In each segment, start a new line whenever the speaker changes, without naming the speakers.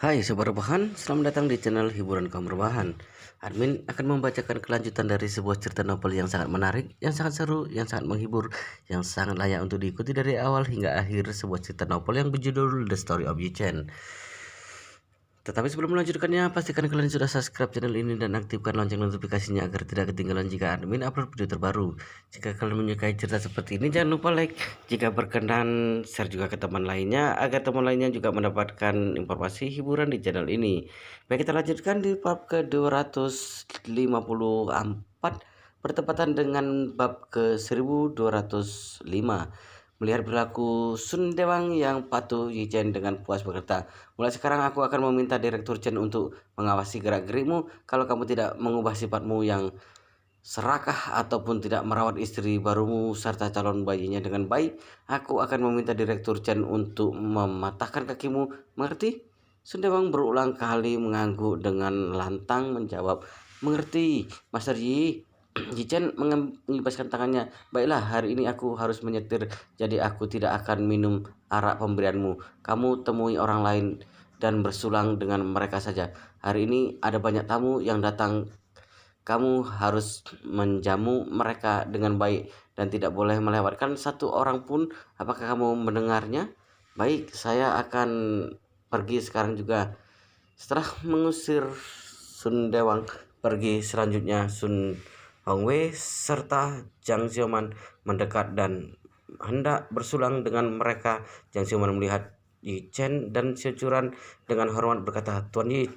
Hai Sobat Rebahan, selamat datang di channel Hiburan Kaum Rebahan. Admin akan membacakan kelanjutan dari sebuah cerita novel yang sangat menarik, yang sangat seru, yang sangat menghibur, yang sangat layak untuk diikuti dari awal hingga akhir sebuah cerita novel yang berjudul The Story of Yi Chen. Tetapi sebelum melanjutkannya, pastikan kalian sudah subscribe channel ini dan aktifkan lonceng notifikasinya agar tidak ketinggalan jika admin upload video terbaru. Jika kalian menyukai cerita seperti ini, jangan lupa like. Jika berkenan, share juga ke teman lainnya agar teman lainnya juga mendapatkan informasi hiburan di channel ini. Baik, kita lanjutkan di bab ke-254 bertepatan dengan bab ke-1205. Melihat perilaku Sun Dewang yang patuh, Yi Chen dengan puas berkata, "Mulai sekarang aku akan meminta Direktur Chen untuk mengawasi gerak-gerikmu. Kalau kamu tidak mengubah sifatmu yang serakah ataupun tidak merawat istri barumu serta calon bayinya dengan baik, aku akan meminta Direktur Chen untuk mematahkan kakimu. Mengerti?" Sun Dewang berulang kali mengangguk dengan lantang menjawab, "Mengerti, Master Yi." Yi Chen mengibaskan tangannya. "Baiklah, hari ini aku harus menyetir, jadi aku tidak akan minum arak pemberianmu. Kamu temui orang lain dan bersulang dengan mereka saja. Hari ini ada banyak tamu yang datang. Kamu harus menjamu mereka dengan baik dan tidak boleh melewatkan satu orang pun. Apakah kamu mendengarnya?" "Baik, saya akan pergi sekarang juga." Setelah mengusir Sun Dewang pergi, selanjutnya Sun Hongwei serta Zhang Xiaoman mendekat dan hendak bersulang dengan mereka. Zhang Xiaoman melihat Yi Chen dan Curan dengan hormat berkata, "Tuan Yi,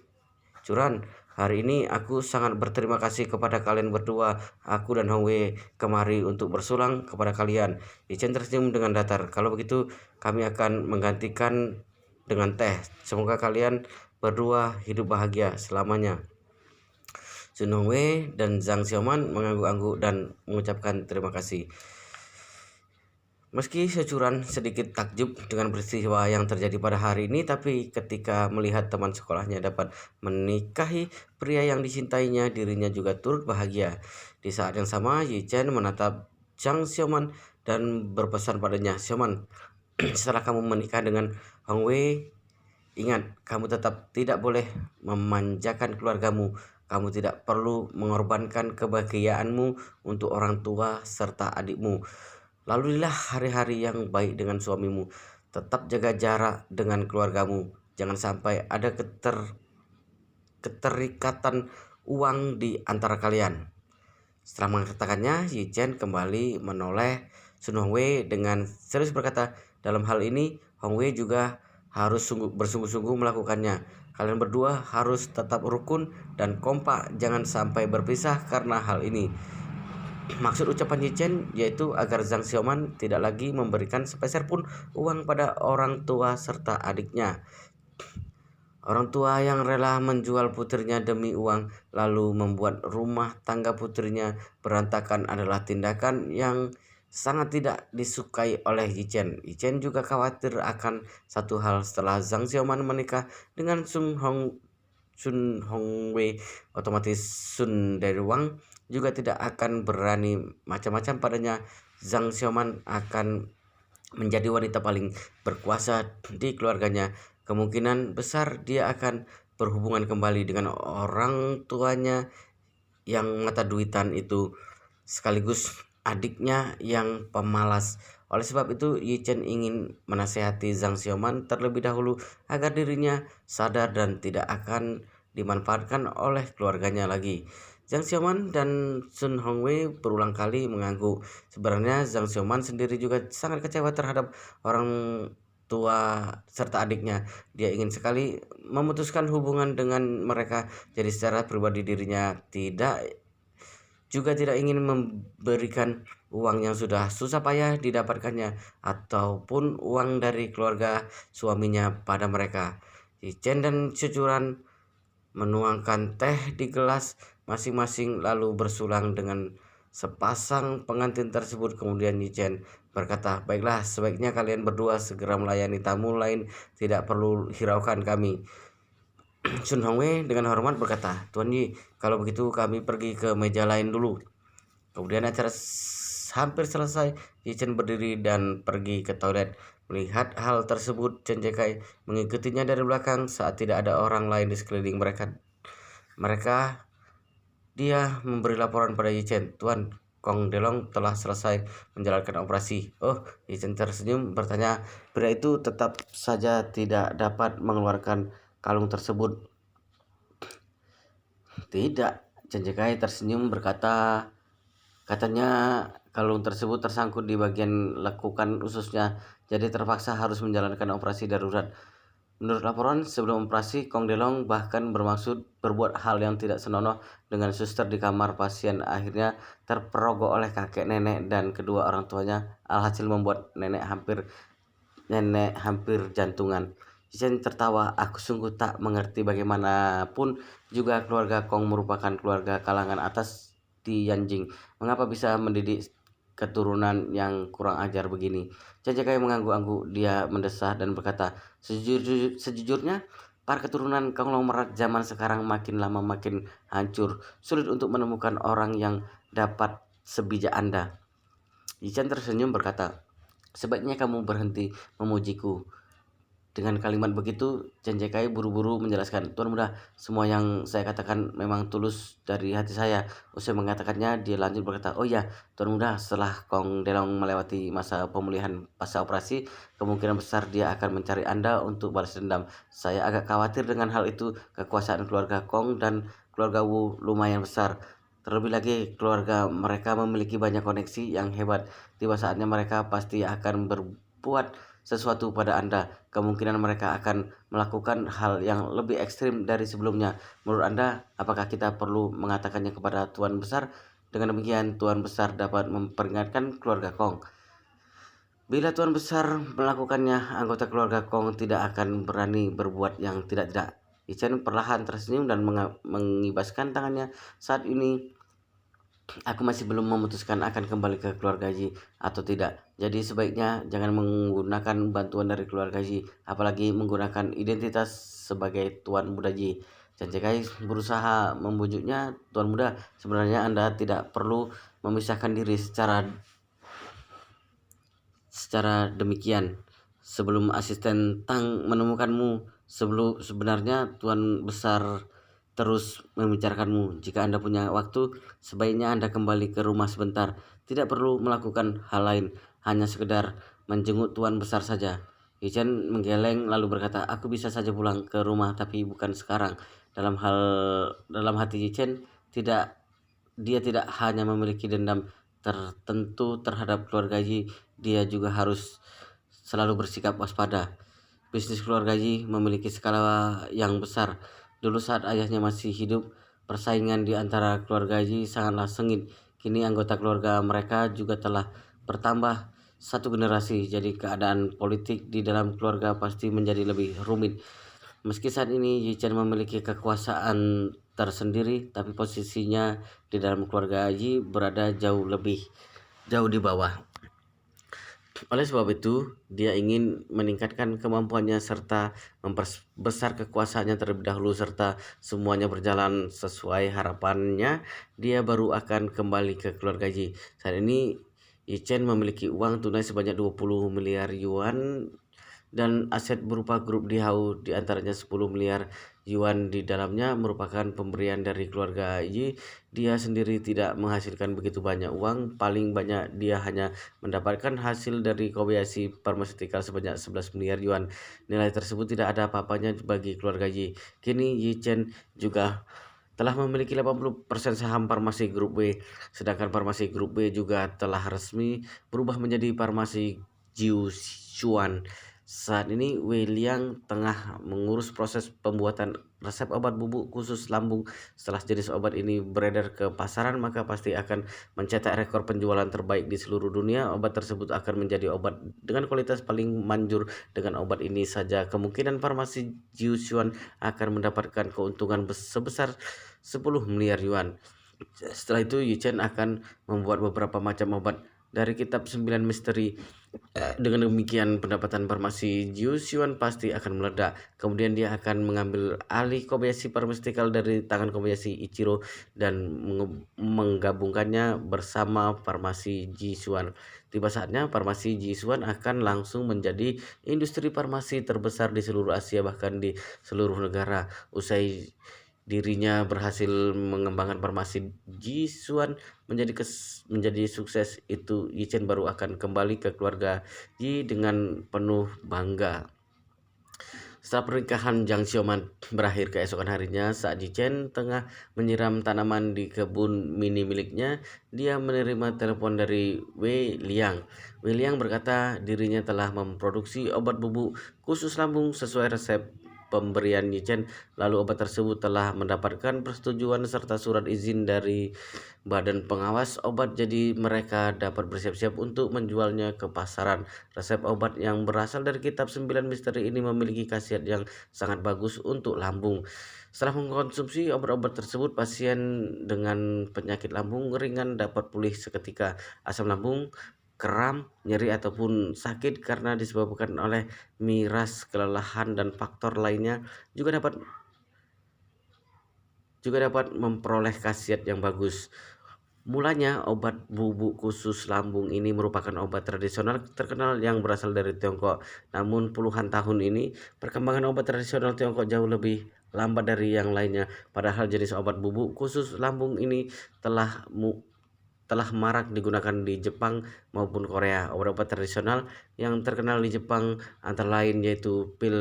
Curan, hari ini aku sangat berterima kasih kepada kalian berdua. Aku dan Hongwei kemari untuk bersulang kepada kalian." Yi Chen tersenyum dengan datar. "Kalau begitu, kami akan menggantikan dengan teh. Semoga kalian berdua hidup bahagia selamanya." Sun Hongwei dan Zhang Xiaoman mengangguk-angguk dan mengucapkan terima kasih. Meski Securan sedikit takjub dengan peristiwa yang terjadi pada hari ini, tapi ketika melihat teman sekolahnya dapat menikahi pria yang dicintainya, dirinya juga turut bahagia. Di saat yang sama, Yi Chen menatap Zhang Xiaoman dan berpesan padanya, "Xiaoman, setelah kamu menikah dengan Hong Wei, ingat, kamu tetap tidak boleh memanjakan keluargamu. Kamu tidak perlu mengorbankan kebahagiaanmu untuk orang tua serta adikmu. Laluilah hari-hari yang baik dengan suamimu. Tetap jaga jarak dengan keluargamu. Jangan sampai ada keterikatan uang di antara kalian." Setelah mengatakannya, Yi Chen kembali menoleh Sun Hongwei dengan serius berkata, "Dalam hal ini, Hongwei juga harus bersungguh-sungguh melakukannya. Kalian berdua harus tetap rukun dan kompak, jangan sampai berpisah karena hal ini." Maksud ucapan Yi Chen yaitu agar Zhang Xiaoman tidak lagi memberikan sepeser pun uang pada orang tua serta adiknya. Orang tua yang rela menjual putrinya demi uang lalu membuat rumah tangga putrinya berantakan adalah tindakan yang sangat tidak disukai oleh Yi Chen. Yi Chen juga khawatir akan satu hal: setelah Zhang Xiaoman menikah dengan Sun Hongwei, otomatis Sun Dewang juga tidak akan berani macam-macam padanya. Zhang Xiaoman akan menjadi wanita paling berkuasa di keluarganya. Kemungkinan besar dia akan berhubungan kembali dengan orang tuanya yang mata duitan itu, sekaligus adiknya yang pemalas. Oleh sebab itu, Yi Chen ingin menasehati Zhang Xiaoman terlebih dahulu agar dirinya sadar dan tidak akan dimanfaatkan oleh keluarganya lagi. Zhang Xiaoman dan Sun Hongwei berulang kali mengangguk. Sebenarnya Zhang Xiaoman sendiri juga sangat kecewa terhadap orang tua serta adiknya. Dia ingin sekali memutuskan hubungan dengan mereka. Jadi secara pribadi dirinya tidak ingin memberikan uang yang sudah susah payah didapatkannya ataupun uang dari keluarga suaminya pada mereka. Yi Chen dan Cucuran menuangkan teh di gelas masing-masing lalu bersulang dengan sepasang pengantin tersebut. Kemudian Yi Chen berkata, "Baiklah, sebaiknya kalian berdua segera melayani tamu lain, tidak perlu hiraukan kami." Sun Hongwei dengan hormat berkata, "Tuan Yi, kalau begitu kami pergi ke meja lain dulu." Kemudian acara hampir selesai. Yi Chen berdiri dan pergi ke toilet. Melihat hal tersebut, Chen Jekai mengikutinya dari belakang saat tidak ada orang lain di sekeliling mereka. Dia memberi laporan pada Yi Chen, "Tuan, Kong Delong telah selesai menjalankan operasi." "Oh," Yi Chen tersenyum bertanya. Pria itu tetap saja tidak dapat mengeluarkan kalung tersebut. "Tidak," Chen Jekai tersenyum berkata. Katanya kalung tersebut tersangkut di bagian lekukan ususnya, jadi terpaksa harus menjalankan operasi darurat. Menurut laporan, sebelum operasi, Kong Delong bahkan bermaksud berbuat hal yang tidak senonoh dengan suster di kamar pasien. Akhirnya terperogok oleh kakek nenek dan kedua orang tuanya, alhasil membuat nenek hampir jantungan. Chen tertawa, "Aku sungguh tak mengerti bagaimanapun juga keluarga Kong merupakan keluarga kalangan atas di Yanjing. Mengapa bisa mendidik keturunan yang kurang ajar begini?" Chen Jekai mengangguk-angguk. Dia mendesah dan berkata, Sejujurnya, para keturunan konglomerat zaman sekarang makin lama makin hancur. Sulit untuk menemukan orang yang dapat sebijak Anda." Yichen tersenyum berkata, "Sebaiknya kamu berhenti memujiku." Dengan kalimat begitu, Chen Jekai buru-buru menjelaskan, "Tuan Muda, semua yang saya katakan memang tulus dari hati saya." Usai mengatakannya, dia lanjut berkata, "Oh ya, Tuan Muda, setelah Kong Delong melewati masa pemulihan pasca operasi, kemungkinan besar dia akan mencari Anda untuk balas dendam. Saya agak khawatir dengan hal itu. Kekuasaan keluarga Kong dan keluarga Wu lumayan besar. Terlebih lagi, keluarga mereka memiliki banyak koneksi yang hebat. Tiba saatnya mereka pasti akan berbuat sesuatu pada Anda. Kemungkinan mereka akan melakukan hal yang lebih ekstrim dari sebelumnya. Menurut Anda, apakah kita perlu mengatakannya kepada Tuan Besar? Dengan demikian, Tuan Besar dapat memperingatkan keluarga Kong. Bila Tuan Besar melakukannya, anggota keluarga Kong tidak akan berani berbuat yang tidak-tidak." Ichen perlahan tersenyum dan mengibaskan tangannya. "Saat ini aku masih belum memutuskan akan kembali ke keluarga Ji atau tidak. Jadi sebaiknya jangan menggunakan bantuan dari keluarga Ji, apalagi menggunakan identitas sebagai Tuan Muda Ji." Janjikai berusaha membujuknya, "Tuan Muda, sebenarnya Anda tidak perlu memisahkan diri secara demikian. Sebelum asisten Tang menemukanmu, sebenarnya Tuan Besar terus membicarakanmu. Jika Anda punya waktu, sebaiknya Anda kembali ke rumah sebentar. Tidak perlu melakukan hal lain, hanya sekedar menjenguk Tuan Besar saja." Yichen menggeleng lalu berkata, "Aku bisa saja pulang ke rumah, tapi bukan sekarang." Dalam hati Yichen, dia tidak hanya memiliki dendam tertentu terhadap keluarga Yi, dia juga harus selalu bersikap waspada. Bisnis keluarga Yi memiliki skala yang besar. Dulu saat ayahnya masih hidup, persaingan di antara keluarga Yi sangatlah sengit. Kini anggota keluarga mereka juga telah bertambah satu generasi, jadi keadaan politik di dalam keluarga pasti menjadi lebih rumit. Meski saat ini Yi Chen memiliki kekuasaan tersendiri, tapi posisinya di dalam keluarga Yi berada jauh di bawah. Oleh sebab itu, dia ingin meningkatkan kemampuannya serta memperbesar kekuasaannya terlebih dahulu, serta semuanya berjalan sesuai harapannya, dia baru akan kembali ke keluarga Yi. Saat ini Yi Chen memiliki uang tunai sebanyak 20 miliar yuan dan aset berupa grup Dihau, di antaranya 10 miliar yuan di dalamnya merupakan pemberian dari keluarga Yi. Dia sendiri tidak menghasilkan begitu banyak uang, paling banyak dia hanya mendapatkan hasil dari Kobayashi Pharmaceutical sebanyak 11 miliar yuan. Nilai tersebut tidak ada apa-apanya bagi keluarga Yi. Kini Yi Chen juga telah memiliki 80% saham Farmasi Grup B, sedangkan Farmasi Grup B juga telah resmi berubah menjadi Farmasi Jiuxuan. Saat ini Wei Liang tengah mengurus proses pembuatan resep obat bubuk khusus lambung. Setelah jenis obat ini beredar ke pasaran, maka pasti akan mencetak rekor penjualan terbaik di seluruh dunia. Obat tersebut akan menjadi obat dengan kualitas paling manjur. Dengan obat ini saja, kemungkinan farmasi Jiuxuan akan mendapatkan keuntungan sebesar 10 miliar yuan. Setelah itu, Yichen akan membuat beberapa macam obat dari kitab 9 misteri. Dengan demikian pendapatan farmasi Jiuxuan pasti akan meledak. Kemudian dia akan mengambil alih Kobayashi Pharmaceutical dari tangan Kobayashi Ichiro dan menggabungkannya bersama farmasi Jiuxuan. Tiba saatnya farmasi Jiuxuan akan langsung menjadi industri farmasi terbesar di seluruh Asia, bahkan di seluruh negara. Usai dirinya berhasil mengembangkan farmasi Jiuxuan menjadi sukses, itu Yichen baru akan kembali ke keluarga Yi dengan penuh bangga. Setelah pernikahan Jiang Xiaoman berakhir keesokan harinya, saat Yichen tengah menyiram tanaman di kebun mini miliknya, dia menerima telepon dari Wei Liang. Wei Liang berkata dirinya telah memproduksi obat bubuk khusus lambung sesuai resep pemberian Yichen. Lalu obat tersebut telah mendapatkan persetujuan serta surat izin dari Badan Pengawas Obat, jadi mereka dapat bersiap-siap untuk menjualnya ke pasaran. Resep obat yang berasal dari kitab 9 misteri ini memiliki khasiat yang sangat bagus untuk lambung. Setelah mengkonsumsi obat-obat tersebut, pasien dengan penyakit lambung ringan dapat pulih seketika. Asam lambung, kram, nyeri ataupun sakit karena disebabkan oleh miras, kelelahan dan faktor lainnya juga dapat memperoleh khasiat yang bagus. Mulanya, obat bubuk khusus lambung ini merupakan obat tradisional terkenal yang berasal dari Tiongkok. Namun puluhan tahun ini, perkembangan obat tradisional Tiongkok jauh lebih lambat dari yang lainnya. Padahal jenis obat bubuk khusus lambung ini telah marak digunakan di Jepang maupun Korea. Obat-obat tradisional yang terkenal di Jepang antara lain yaitu pil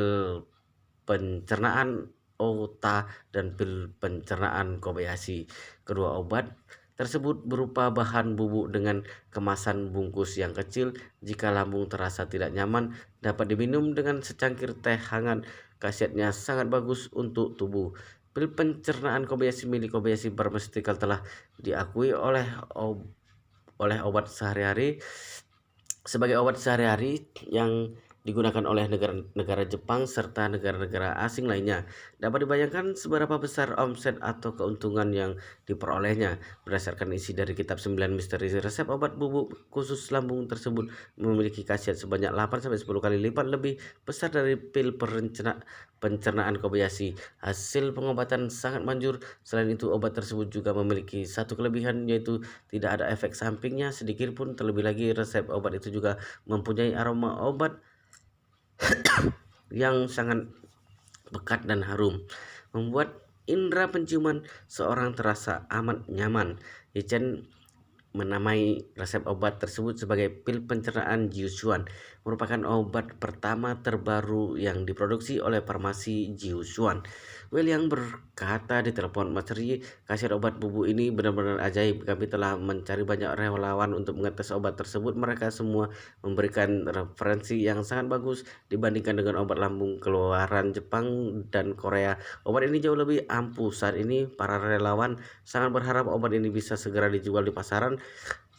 pencernaan Ota dan pil pencernaan Kobayashi. Kedua obat tersebut berupa bahan bubuk dengan kemasan bungkus yang kecil. Jika lambung terasa tidak nyaman, dapat diminum dengan secangkir teh hangat. Khasiatnya sangat bagus untuk tubuh. Pil pencernaan Kobayashi milik Kobayashi Pharmaceutical telah diakui obat sehari-hari sebagai obat sehari-hari yang digunakan oleh negara Jepang serta negara-negara asing lainnya. Dapat dibayangkan seberapa besar omset atau keuntungan yang diperolehnya. Berdasarkan isi dari kitab 9 misteri, resep obat bubuk khusus lambung tersebut memiliki khasiat sebanyak 8-10 kali lipat lebih besar dari pil pencernaan Kobayashi. Hasil pengobatan sangat manjur. Selain itu, obat tersebut juga memiliki satu kelebihan, yaitu tidak ada efek sampingnya sedikit pun. Terlebih lagi, resep obat itu juga mempunyai aroma obat yang sangat pekat dan harum, membuat indera penciuman seorang terasa amat nyaman. Yichen menamai resep obat tersebut sebagai pil pencernaan Jiuxuan, merupakan obat pertama terbaru yang diproduksi oleh farmasi Jiuxuan. William berkata di telepon, "Master Yi, khasiat obat bubuk ini benar-benar ajaib. Kami telah mencari banyak relawan untuk mengetes obat tersebut. Mereka semua memberikan referensi yang sangat bagus dibandingkan dengan obat lambung keluaran Jepang dan Korea. Obat ini jauh lebih ampuh. Saat ini para relawan sangat berharap obat ini bisa segera dijual di pasaran."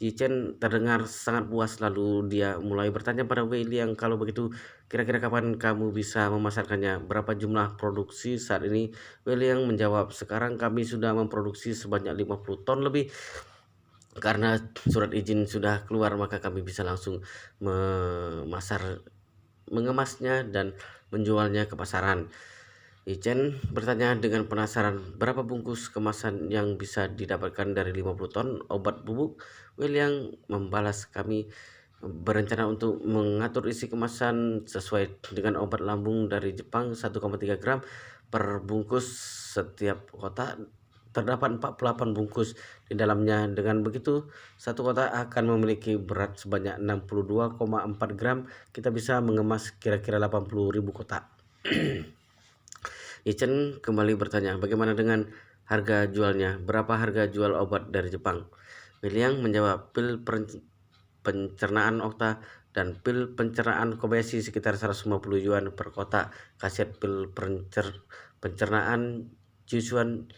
Yichen terdengar sangat puas, lalu dia mulai bertanya pada Wei Liang, "Kalau begitu, kira-kira kapan kamu bisa memasarkannya? Berapa jumlah produksi saat ini?" Wei Liang menjawab, "Sekarang kami sudah memproduksi sebanyak 50 ton lebih. Karena surat izin sudah keluar, maka kami bisa langsung mengemasnya dan menjualnya ke pasaran." Yichen bertanya dengan penasaran, "Berapa bungkus kemasan yang bisa didapatkan dari 50 ton obat bubuk?" William membalas, "Kami berencana untuk mengatur isi kemasan sesuai dengan obat lambung dari Jepang, 1,3 gram per bungkus. Setiap kotak terdapat 48 bungkus di dalamnya. Dengan begitu, satu kotak akan memiliki berat sebanyak 62,4 gram. Kita bisa mengemas kira-kira 80.000 kotak." Yichen kembali bertanya, "Bagaimana dengan harga jualnya? Berapa harga jual obat dari Jepang?" William menjawab, "Pil pencernaan Okta dan pil pencernaan Kobayashi sekitar 150 yuan per kotak. Khasiat pil pencernaan Jiuxuan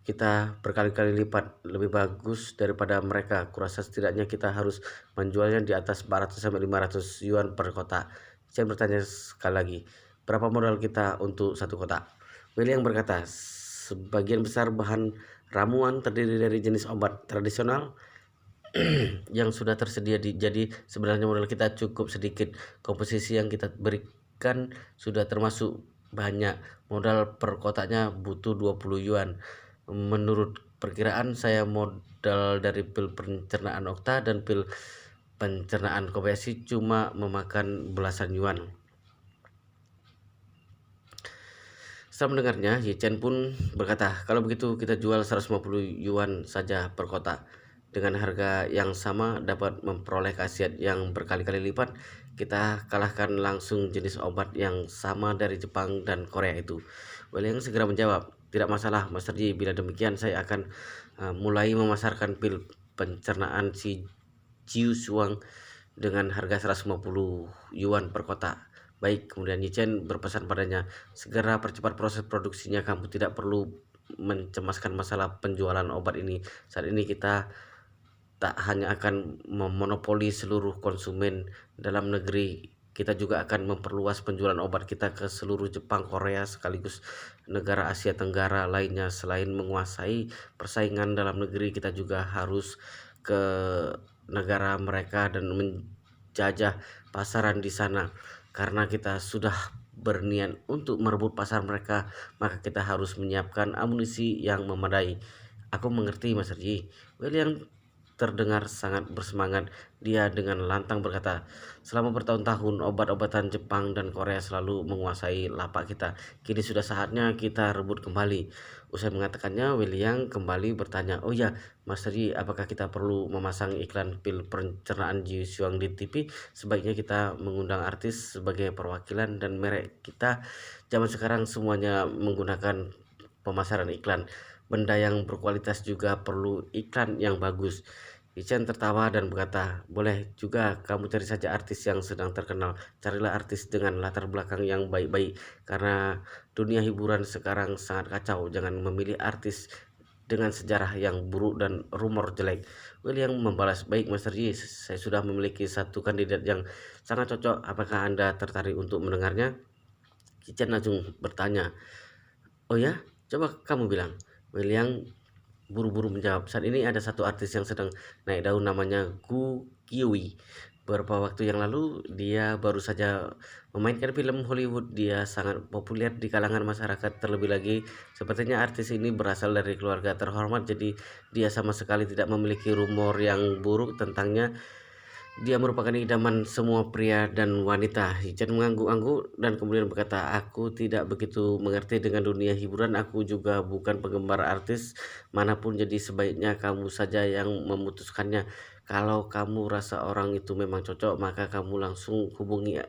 kita berkali-kali lipat lebih bagus daripada mereka. Kurasa setidaknya kita harus menjualnya di atas 400-500 yuan per kotak." Saya bertanya sekali lagi, "Berapa modal kita untuk satu kotak?" William berkata, "Sebagian besar bahan ramuan terdiri dari jenis obat tradisional yang sudah tersedia jadi sebenarnya modal kita cukup sedikit. Komposisi yang kita berikan sudah termasuk banyak. Modal per kotaknya butuh 20 yuan. Menurut perkiraan saya, modal dari pil pencernaan Okta dan pil pencernaan Kobayashi cuma memakan belasan yuan. Setelah mendengarnya, Ye Chen pun berkata, kalau begitu kita jual 150 yuan saja per kotak. Dengan harga yang sama dapat memperoleh khasiat yang berkali-kali lipat. Kita kalahkan langsung jenis obat yang sama dari Jepang dan Korea itu. Wei segera menjawab, tidak masalah Master Yi, bila demikian saya akan mulai memasarkan pil pencernaan si Jiu Shuang dengan harga 150 yuan per kotak. Baik, kemudian Yichen berpesan padanya, segera percepat proses produksinya, kamu tidak perlu mencemaskan masalah penjualan obat ini. Saat ini kita tak hanya akan memonopoli seluruh konsumen dalam negeri, kita juga akan memperluas penjualan obat kita ke seluruh Jepang, Korea, sekaligus negara Asia Tenggara lainnya. Selain menguasai persaingan dalam negeri, kita juga harus ke negara mereka dan menjajah pasaran di sana. Karena kita sudah berniat untuk merebut pasar mereka, maka kita harus menyiapkan amunisi yang memadai. Aku mengerti, Mas Rji. William terdengar sangat bersemangat. Dia dengan lantang berkata, selama bertahun-tahun obat-obatan Jepang dan Korea selalu menguasai lapak kita. Kini sudah saatnya kita rebut kembali. Usai mengatakannya, William kembali bertanya, oh ya, Mas Ri, apakah kita perlu memasang iklan pil pencernaan Ji Xuang di TV? Sebaiknya kita mengundang artis sebagai perwakilan dan merek kita. Zaman sekarang semuanya menggunakan pemasaran iklan. Benda yang berkualitas juga perlu iklan yang bagus. Ichen tertawa dan berkata, boleh juga kamu cari saja artis yang sedang terkenal. Carilah artis dengan latar belakang yang baik-baik, karena dunia hiburan sekarang sangat kacau. Jangan memilih artis dengan sejarah yang buruk dan rumor jelek. William membalas, baik Master Yi, saya sudah memiliki satu kandidat yang sangat cocok. Apakah Anda tertarik untuk mendengarnya? Ichen langsung bertanya, oh ya, coba kamu bilang. William buru-buru menjawab, saat ini ada satu artis yang sedang naik daun, namanya Gu Kiwi. Beberapa waktu yang lalu dia baru saja memainkan film Hollywood. Dia sangat populer di kalangan masyarakat. Terlebih lagi, sepertinya artis ini berasal dari keluarga terhormat, jadi dia sama sekali tidak memiliki rumor yang buruk tentangnya. Dia merupakan idaman semua pria dan wanita. Hichan mengangguk-angguk dan kemudian berkata, aku tidak begitu mengerti dengan dunia hiburan. Aku juga bukan penggemar artis manapun, jadi sebaiknya kamu saja yang memutuskannya. Kalau kamu rasa orang itu memang cocok, maka kamu langsung hubungi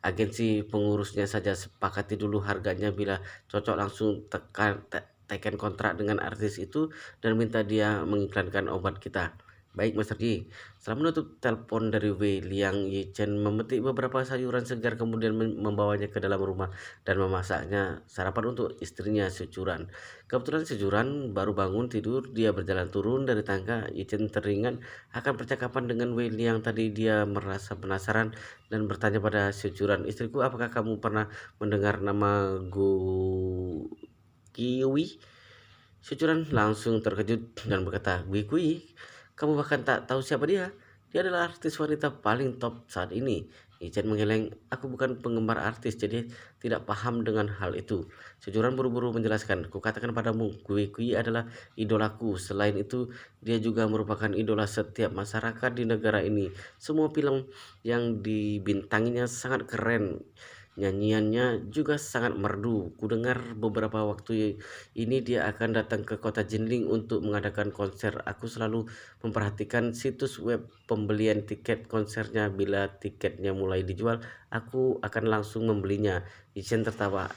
agensi pengurusnya saja. Sepakati dulu harganya. Bila cocok, langsung tekan kontrak dengan artis itu dan minta dia mengiklankan obat kita. Baik, Master Ji. Setelah menutup telepon dari Wei, Liang Yichen memetik beberapa sayuran segar kemudian membawanya ke dalam rumah dan memasaknya sarapan untuk istrinya Securan. Kebetulan Securan baru bangun tidur. Dia berjalan turun dari tangga. Yichen teringat akan percakapan dengan Wei Liang tadi. Dia merasa penasaran dan bertanya pada Securan, istriku, apakah kamu pernah mendengar nama Gu Kiwi? Securan langsung terkejut dan berkata, Gu Kiwi? Kamu bahkan tak tahu siapa dia. Dia adalah artis wanita paling top saat ini. Ichen menggeleng, aku bukan penggemar artis, jadi tidak paham dengan hal itu. Sejuran buru-buru menjelaskan, kukatakan padamu, Kui adalah idolaku. Selain itu, dia juga merupakan idola setiap masyarakat di negara ini. Semua film yang dibintanginya sangat keren. Nyanyiannya juga sangat merdu. Kudengar beberapa waktu ini dia akan datang ke kota Jinling untuk mengadakan konser. Aku selalu memperhatikan situs web pembelian tiket konsernya. Bila tiketnya mulai dijual, aku akan langsung membelinya. Ichen tertawa.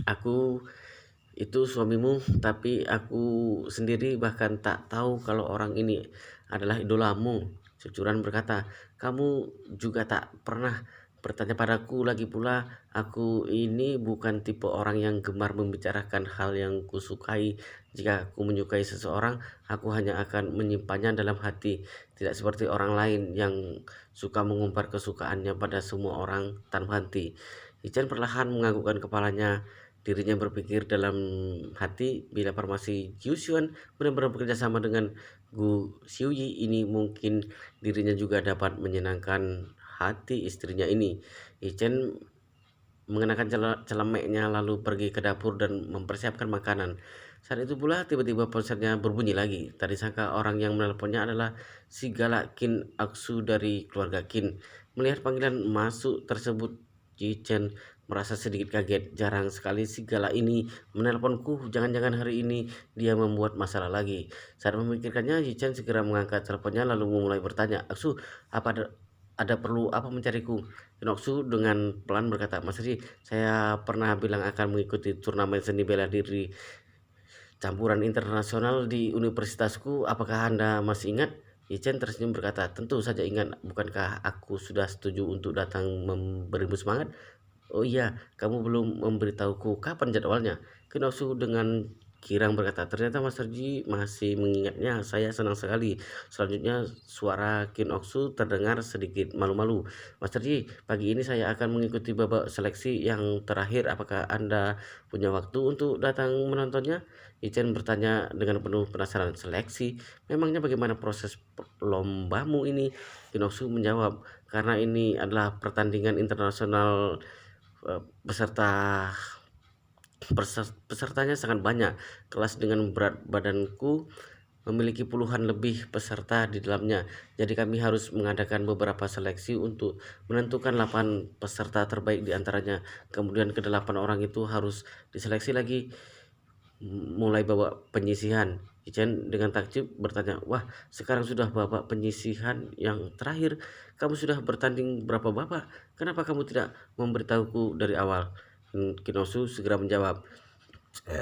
Aku itu suamimu, tapi aku sendiri bahkan tak tahu kalau orang ini adalah idolamu. Cucuran berkata, kamu juga tak pernah bertanya padaku. Lagi pula, aku ini bukan tipe orang yang gemar membicarakan hal yang kusukai. Jika aku menyukai seseorang, aku hanya akan menyimpannya dalam hati. Tidak seperti orang lain yang suka mengumbar kesukaannya pada semua orang tanpa henti. Ichen perlahan menganggukkan kepalanya. Dirinya berpikir dalam hati, bila farmasi Yusuan benar-benar bekerja sama dengan Gu Xiuyi ini mungkin dirinya juga dapat menyenangkan hati istrinya ini. Yichen mengenakan celemeknya lalu pergi ke dapur dan mempersiapkan makanan. Saat itu pula tiba-tiba ponselnya berbunyi lagi. Tadi sangka orang yang menelponnya adalah si galak Qin Aksu dari keluarga Qin. Melihat panggilan masuk tersebut, Ji Chen merasa sedikit kaget. Jarang sekali si galak ini menelponku. Jangan-jangan hari ini dia membuat masalah lagi. Saat memikirkannya, Ji Chen segera mengangkat teleponnya lalu mulai bertanya, Aksu, apa ada perlu apa mencariku? Kinoksu dengan pelan berkata, Mas Ri, saya pernah bilang akan mengikuti turnamen seni bela diri campuran internasional di universitasku. Apakah Anda masih ingat? Yichen tersenyum berkata, tentu saja ingat. Bukankah aku sudah setuju untuk datang memberimu semangat? Oh iya, kamu belum memberitahuku kapan jadwalnya. Kinoksu dengan girang berkata, ternyata Mas Sergi masih mengingatnya. Saya senang sekali. Selanjutnya suara Kinoksu terdengar sedikit malu-malu. Mas Sergi, pagi ini saya akan mengikuti babak seleksi yang terakhir. Apakah Anda punya waktu untuk datang menontonnya? Ichen bertanya dengan penuh penasaran. Seleksi? Memangnya bagaimana proses lombamu ini? Kinoksu menjawab, karena ini adalah pertandingan internasional. Peserta Pesertanya sangat banyak. Kelas dengan berat badanku memiliki puluhan lebih peserta di dalamnya. Jadi kami harus mengadakan beberapa seleksi untuk menentukan 8 peserta terbaik di antaranya. Kemudian ke-8 orang itu harus diseleksi lagi mulai babak penyisihan. Ichen dengan takjub bertanya, wah sekarang sudah babak penyisihan yang terakhir. Kamu sudah bertanding berapa babak? Kenapa kamu tidak memberitahuku dari awal? Kinosu segera menjawab,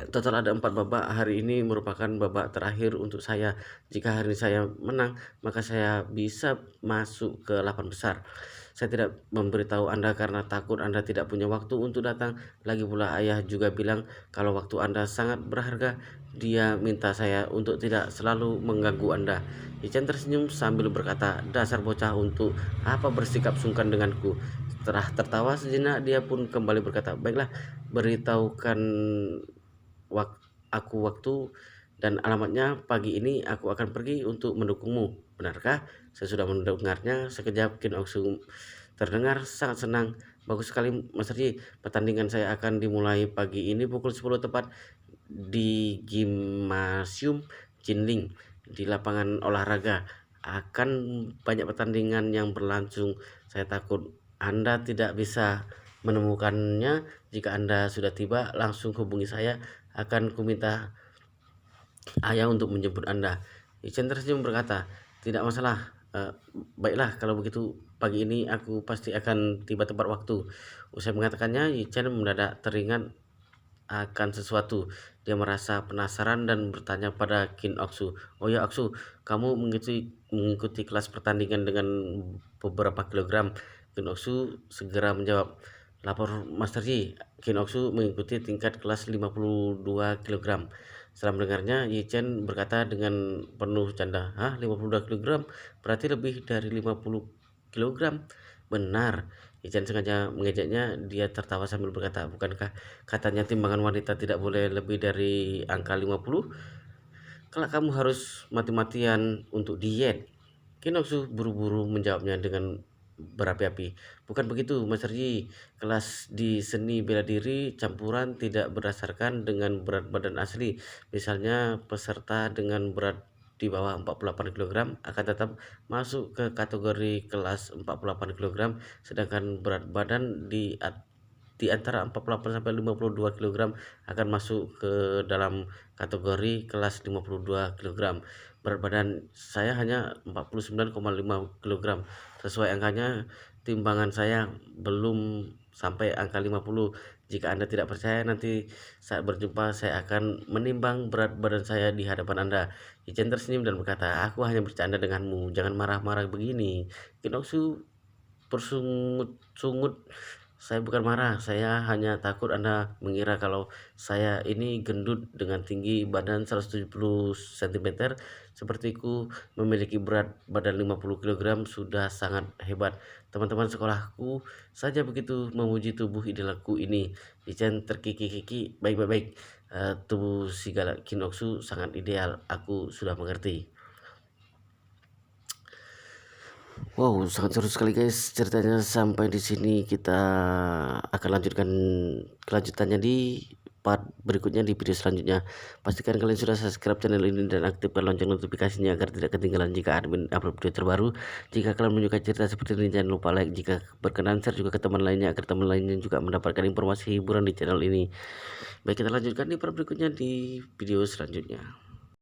total ada 4 babak. Hari ini merupakan babak terakhir untuk saya. Jika hari ini saya menang, maka saya bisa masuk ke 8 besar. Saya tidak memberitahu Anda karena takut Anda tidak punya waktu untuk datang. Lagi pula ayah juga bilang kalau waktu Anda sangat berharga. Dia minta saya untuk tidak selalu mengganggu Anda. Ichen tersenyum sambil berkata, dasar bocah, untuk apa bersikap sungkan denganku. Setelah tertawa sejenak, dia pun kembali berkata, baiklah, beritahukan aku waktu dan alamatnya. Pagi ini aku akan pergi untuk mendukungmu. Benarkah? Saya sudah mendengarnya sekejap. Kin Oksu terdengar sangat senang. Bagus sekali Mas Rji. Pertandingan saya akan dimulai pagi ini pukul 10 tepat di Gimnasium Jinling di lapangan olahraga. Akan banyak pertandingan yang berlangsung. Saya takut Anda tidak bisa menemukannya. Jika Anda sudah tiba, langsung hubungi saya. Akan kuminta ayah untuk menjemput Anda. Ichen tersenyum berkata, tidak masalah. Baiklah, kalau begitu pagi ini aku pasti akan tiba tepat waktu. Usai mengatakannya, Ichen mendadak teringat akan sesuatu. Dia merasa penasaran dan bertanya pada Kin Oksu, oh ya Oksu, kamu mengikuti kelas pertandingan dengan beberapa kilogram? Kin Oksu segera menjawab, lapor Master Yi. Kin Oksu mengikuti tingkat kelas 52 kilogram. Setelah mendengarnya, Yi Chen berkata dengan penuh canda, hah, 52 kilogram? Berarti lebih dari 50 kilogram. Benar. Ichen sengaja mengejeknya. Dia tertawa sambil berkata, bukankah katanya timbangan wanita tidak boleh lebih dari angka 50? Kalau kamu harus mati-matian untuk diet. Kinoksu buru-buru menjawabnya dengan berapi-api. Bukan begitu, Mas Yi. Kelas di seni bela diri campuran tidak berdasarkan dengan berat badan asli. Misalnya peserta dengan berat di bawah 48 kg akan tetap masuk ke kategori kelas 48 kg, sedangkan berat badan di antara 48 sampai 52 kg akan masuk ke dalam kategori kelas 52 kg. Berat badan saya hanya 49,5 kg. Sesuai angkanya, timbangan saya belum sampai angka 50. Jika Anda tidak percaya, nanti saat berjumpa saya akan menimbang berat badan saya di hadapan Anda. Ichen tersenyum dan berkata, aku hanya bercanda denganmu, jangan marah-marah begini. Kinoksu bersungut-sungut, saya bukan marah, saya hanya takut Anda mengira kalau saya ini gendut dengan tinggi badan 170 cm. Sepertiku memiliki berat badan 50 kg sudah sangat hebat. Teman-teman sekolahku saja begitu memuji tubuh idealku ini. Ichen terkiki-kiki, baik-baik. Tubuh si galak Kinoksu sangat ideal, aku sudah mengerti. Wow, sangat seru sekali guys ceritanya. Sampai di sini kita akan lanjutkan kelanjutannya di part berikutnya di video selanjutnya. Pastikan kalian sudah subscribe channel ini dan aktifkan lonceng notifikasinya agar tidak ketinggalan jika admin upload video terbaru. Jika kalian menyukai cerita seperti ini, jangan lupa like. Jika berkenan, share juga ke teman lainnya agar teman lainnya juga mendapatkan informasi hiburan di channel ini. Baik, kita lanjutkan di part berikutnya di video selanjutnya.